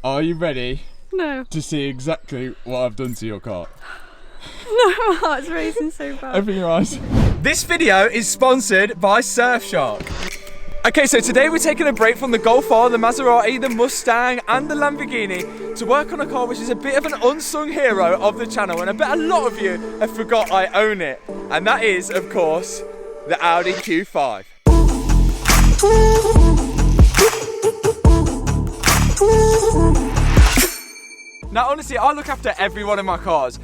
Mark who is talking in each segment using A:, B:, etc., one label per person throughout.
A: Are you ready
B: No.
A: to see exactly what I've done to your car?
B: No, my heart's racing so bad.
A: Open your eyes. This video is sponsored by Surfshark. Okay, so today we're taking a break from the Golf R, the Maserati, the Mustang and the Lamborghini to work on a car which is a bit of an unsung hero of the channel, and I bet a lot of you have forgot I own it. And that is, of course, the Audi Q5. Now honestly, I look after every one of my cars,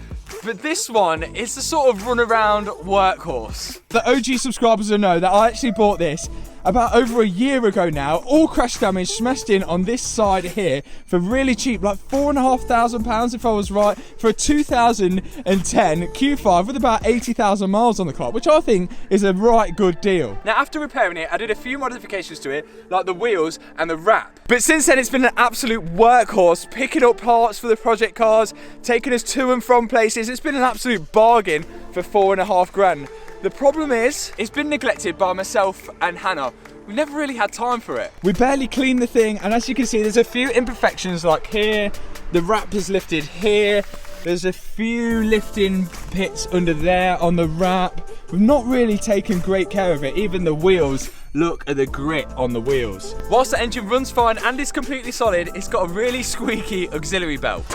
A: but this one is the sort of run-around workhorse. The OG subscribers will know that I actually bought this about over a year ago now, all crash damage, smashed in on this side here for really cheap, like £4,500 if I was right, for a 2010 Q5 with about 80,000 miles on the clock, which I think is a right good deal. Now after repairing it, I did a few modifications to it, like the wheels and the wrap. But since then it's been an absolute workhorse, picking up parts for the project cars, taking us to and from places. It's been an absolute bargain for £4,500. The problem is, it's been neglected by myself and Hannah. We've never really had time for it. We barely cleaned the thing, and as you can see, there's a few imperfections like here. The wrap is lifted here. There's a few lifting pits under there on the wrap. We've not really taken great care of it. Even the wheels, look at the grit on the wheels. Whilst the engine runs fine and is completely solid, it's got a really squeaky auxiliary belt.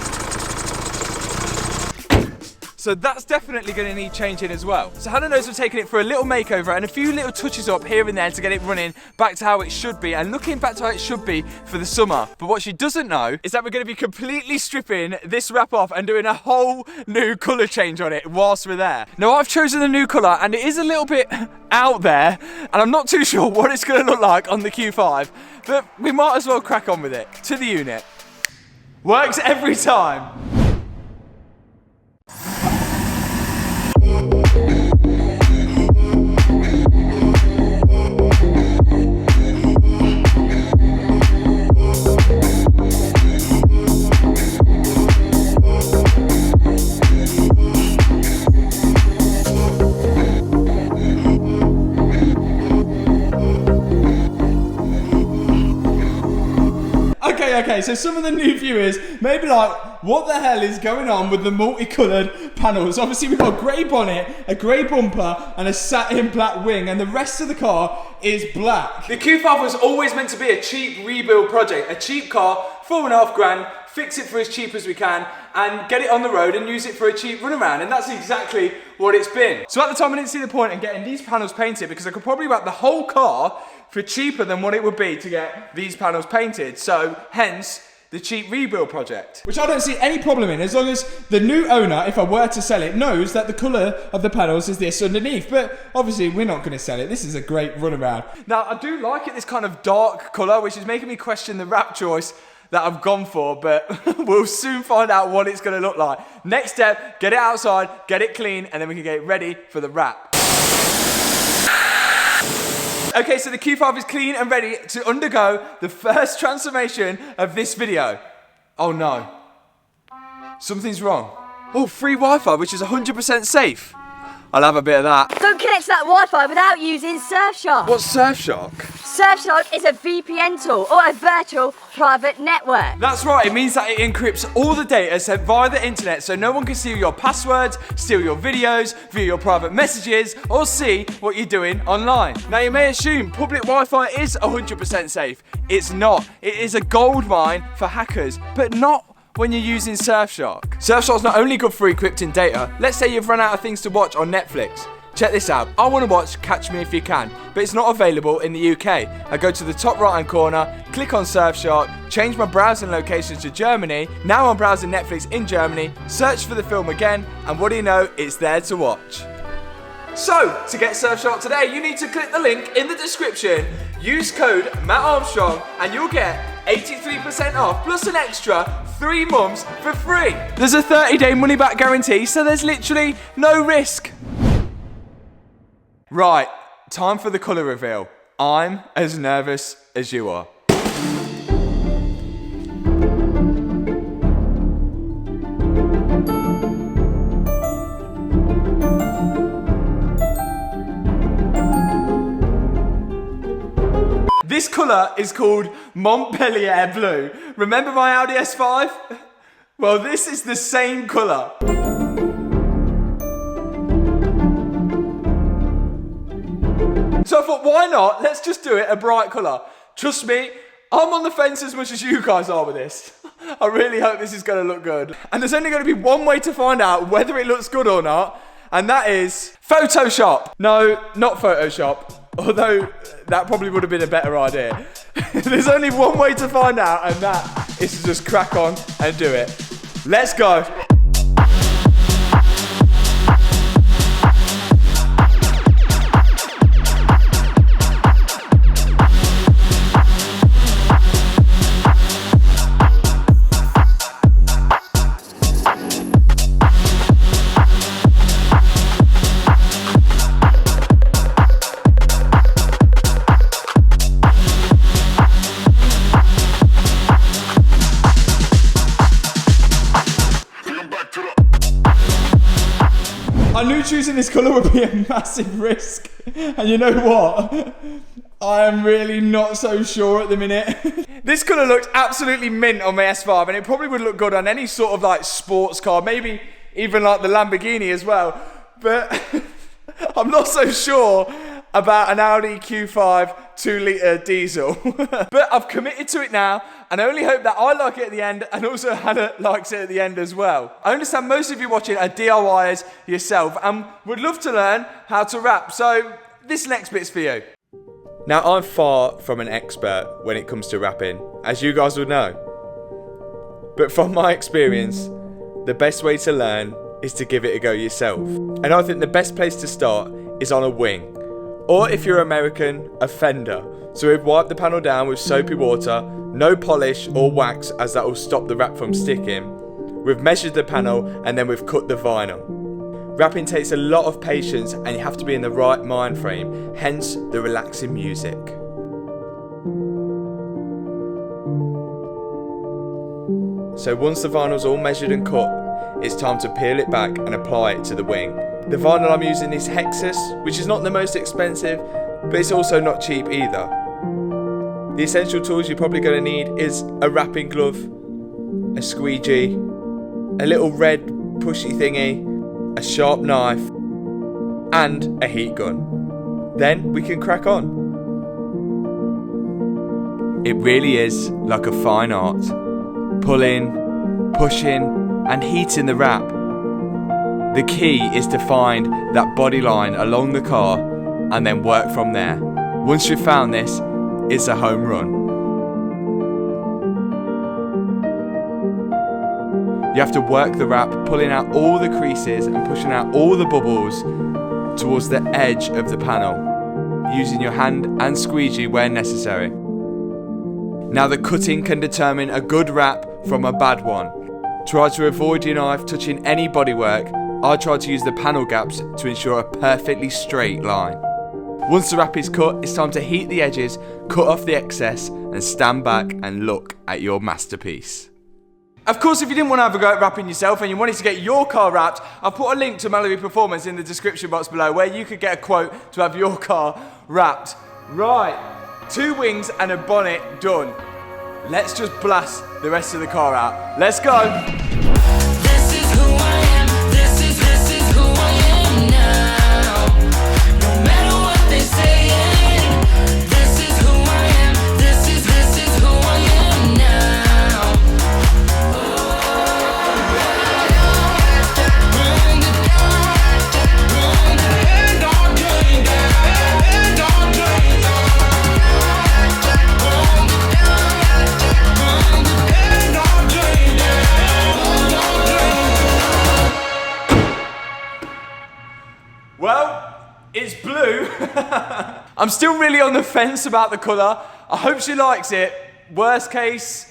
A: So that's definitely going to need changing as well. So Hannah knows we've taken it for a little makeover and a few little touches up here and there to get it running back to how it should be, and looking back to how it should be for the summer. But what she doesn't know is that we're going to be completely stripping this wrap off and doing a whole new colour change on it whilst we're there. Now I've chosen a new colour and it is a little bit out there, and I'm not too sure what it's going to look like on the Q5, but we might as well crack on with it. To the unit. Works every time. Okay, so some of the new viewers may be like, what the hell is going on with the multicoloured panels? Obviously we've got a grey bonnet, a grey bumper and a satin black wing, and the rest of the car is black. The Q5 was always meant to be a cheap rebuild project, a cheap car, £4,500, fix it for as cheap as we can and get it on the road and use it for a cheap run around, and that's exactly what it's been. So at the time I didn't see the point in getting these panels painted because I could probably wrap the whole car for cheaper than what it would be to get these panels painted. So hence the cheap rebuild project. Which I don't see any problem in, as long as the new owner, if I were to sell it, knows that the colour of the panels is this underneath. But obviously we're not going to sell it. This is a great runaround. Now I do like it, this kind of dark colour, which is making me question the wrap choice that I've gone for, but we'll soon find out what it's going to look like. Next step, get it outside, get it clean, and then we can get it ready for the wrap. Okay, so the Q5 is clean and ready to undergo the first transformation of this video. Oh no. Something's wrong. Oh, free Wi-Fi, which is 100% safe. I'll have a bit of that.
C: Don't connect to that Wi-Fi without using Surfshark.
A: What's Surfshark?
C: Surfshark is a VPN tool, or a virtual private network.
A: That's right, it means that it encrypts all the data sent via the internet, so no one can steal your passwords, steal your videos, view your private messages, or see what you're doing online. Now you may assume public Wi-Fi is 100% safe. It's not. It is a gold mine for hackers, but not when you're using Surfshark. Surfshark's not only good for encrypting data. Let's say you've run out of things to watch on Netflix. Check this out. I want to watch Catch Me If You Can, but it's not available in the UK. I go to the top right hand corner, click on Surfshark, change my browsing location to Germany. Now I'm browsing Netflix in Germany, search for the film again, and what do you know, it's there to watch. So, to get Surfshark today, you need to click the link in the description, use code Matt Armstrong, and you'll get 83% off plus an extra 3 months for free. There's a 30-day money-back guarantee, so there's literally no risk. Right, time for the colour reveal. I'm as nervous as you are. This colour is called Montpellier Blue. Remember my Audi S5? Well, this is the same colour. So I thought, why not? Let's just do it a bright colour. Trust me, I'm on the fence as much as you guys are with this. I really hope this is going to look good. And there's only going to be one way to find out whether it looks good or not, and that is Photoshop. No, not Photoshop, although that probably would have been a better idea. There's only one way to find out, and that is to just crack on and do it. Let's go. I knew choosing this colour would be a massive risk, and you know what? I am really not so sure at the minute. This colour looked absolutely mint on my S5, and it probably would look good on any sort of like sports car, maybe even like the Lamborghini as well, but I'm not so sure about an Audi Q5 2-litre diesel. But I've committed to it now, and I only hope that I like it at the end, and also Hannah likes it at the end as well. I understand most of you watching are DIYers yourself, and would love to learn how to rap, so this next bit's for you. Now, I'm far from an expert when it comes to rapping, as you guys would know. But from my experience, the best way to learn is to give it a go yourself. And I think the best place to start is on a wing. Or if you're American, a fender. So we've wiped the panel down with soapy water, no polish or wax as that will stop the wrap from sticking. We've measured the panel and then we've cut the vinyl. Rapping takes a lot of patience and you have to be in the right mind frame, hence the relaxing music. So once the vinyl's all measured and cut, it's time to peel it back and apply it to the wing. The vinyl I'm using is Hexus, which is not the most expensive, but it's also not cheap either. The essential tools you're probably going to need is a wrapping glove, a squeegee, a little red pushy thingy, a sharp knife, and a heat gun. Then we can crack on. It really is like a fine art. Pulling, pushing, and heating the wrap. The key is to find that body line along the car and then work from there. Once you've found this, it's a home run. You have to work the wrap, pulling out all the creases and pushing out all the bubbles towards the edge of the panel, using your hand and squeegee where necessary. Now the cutting can determine a good wrap from a bad one. Try to avoid your knife touching any bodywork. I try to use the panel gaps to ensure a perfectly straight line. Once the wrap is cut, it's time to heat the edges, cut off the excess, and stand back and look at your masterpiece. Of course, if you didn't want to have a go at wrapping yourself and you wanted to get your car wrapped, I've put a link to Mallory Performance in the description box below where you could get a quote to have your car wrapped. Right, 2 wings and a bonnet done. Let's just blast the rest of the car out. Let's go.
D: This is who I am. This is who I am now. No matter what they saying. This is who I am. This is who I am now. Bring it down. Bring it and don't bring down. And don't bring down. Bring it down. Bring it and don't bring down. Don't bring down.
A: Well, it's blue. I'm still really on the fence about the colour. I hope she likes it. Worst case,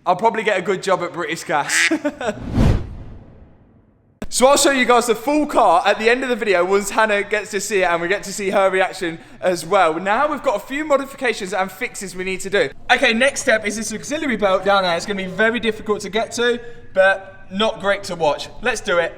A: I'll probably get a good job at British Gas. So I'll show you guys the full car at the end of the video once Hannah gets to see it and we get to see her reaction as well. Now we've got a few modifications and fixes we need to do. Okay, next step is this auxiliary belt down there. It's going to be very difficult to get to, but not great to watch. Let's do it.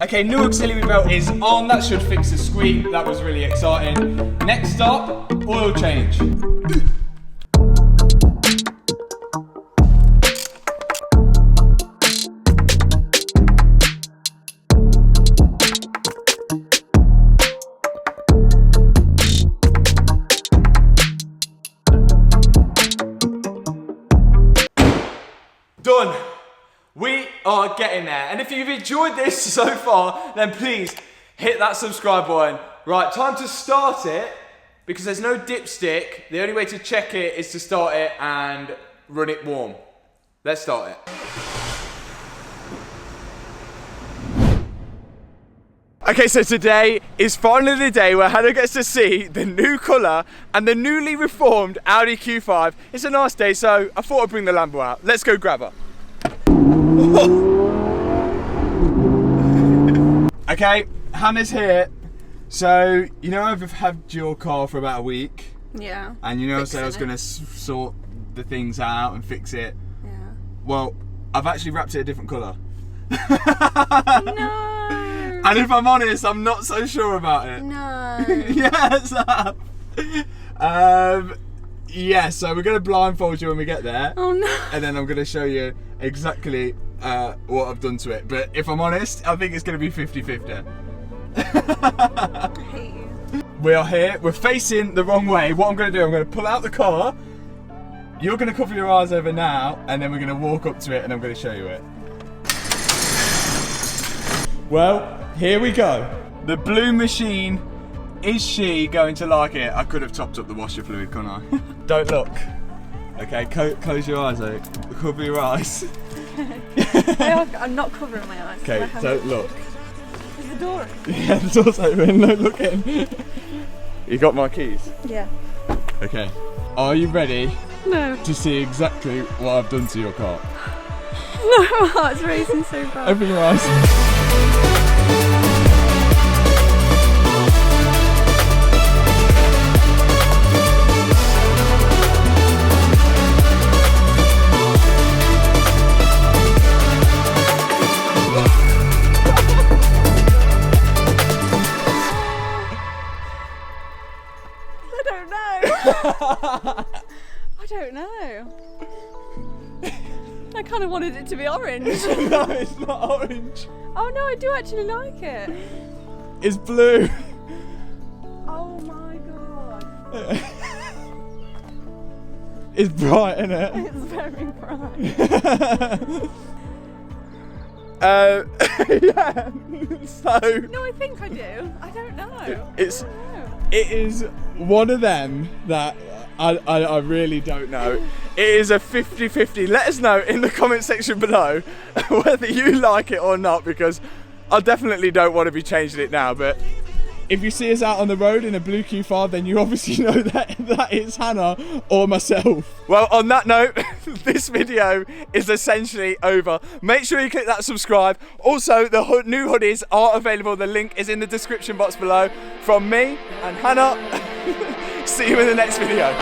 A: Okay, new auxiliary belt is on. That should fix the squeak. That was really exciting. Next up, oil change. Done. We are getting there. And if you've enjoyed this so far, then please hit that subscribe button. Right, time to start it. Because there's no dipstick, the only way to check it is to start it and run it warm. Let's start it. Okay, so today is finally the day where Hannah gets to see the new colour and the newly reformed Audi Q5. It's a nice day, so I thought I'd bring the Lambo out. Let's go grab her. Okay, Hannah's here. So, you know I've had your car for about a week.
B: Yeah.
A: And you know I said I was going to sort the things out and fix it.
B: Yeah.
A: Well, I've actually wrapped it a different colour.
B: No.
A: And if I'm honest, I'm not so sure about it.
B: No.
A: Yes. Yeah, so we're going to blindfold you when we get there.
B: Oh no.
A: And then I'm going to show you exactly what I've done to it. But if I'm honest, I think it's going to be 50-50.
B: I hate you.
A: We are here, we're facing the wrong way. What I'm going to do, I'm going to pull out the car. You're going to cover your eyes over now, and then we're going to walk up to it and I'm going to show you it. Well, here we go. The blue machine, is she going to like it? I could have topped up the washer fluid, couldn't I? Don't look. Okay, close your eyes out. Cover your eyes.
B: I'm not covering my eyes.
A: Okay, don't look.
B: Is the door open?
A: Yeah, the door's open, no looking. You got my keys?
B: Yeah.
A: Okay. Are you ready
B: No.
A: to see exactly what I've done to your car?
B: No, my heart's racing so bad.
A: Open your eyes.
B: I don't know. I kind of wanted it to be orange.
A: No, it's not orange.
B: Oh no, I do actually like it.
A: It's blue.
B: Oh my god.
A: It's bright, isn't it?
B: It's very bright.
A: Yeah. So.
B: No, I think I do. I don't know.
A: It is one of them that I really don't know. It is a 50-50. Let us know in the comment section below whether you like it or not, because I definitely don't want to be changing it now. But if you see us out on the road in a blue Q5, then you obviously know that it's Hannah or myself. Well, on that note, this video is essentially over. Make sure you click that subscribe. Also, the new hoodies are available. The link is in the description box below. From me and Hannah, see you in the next video.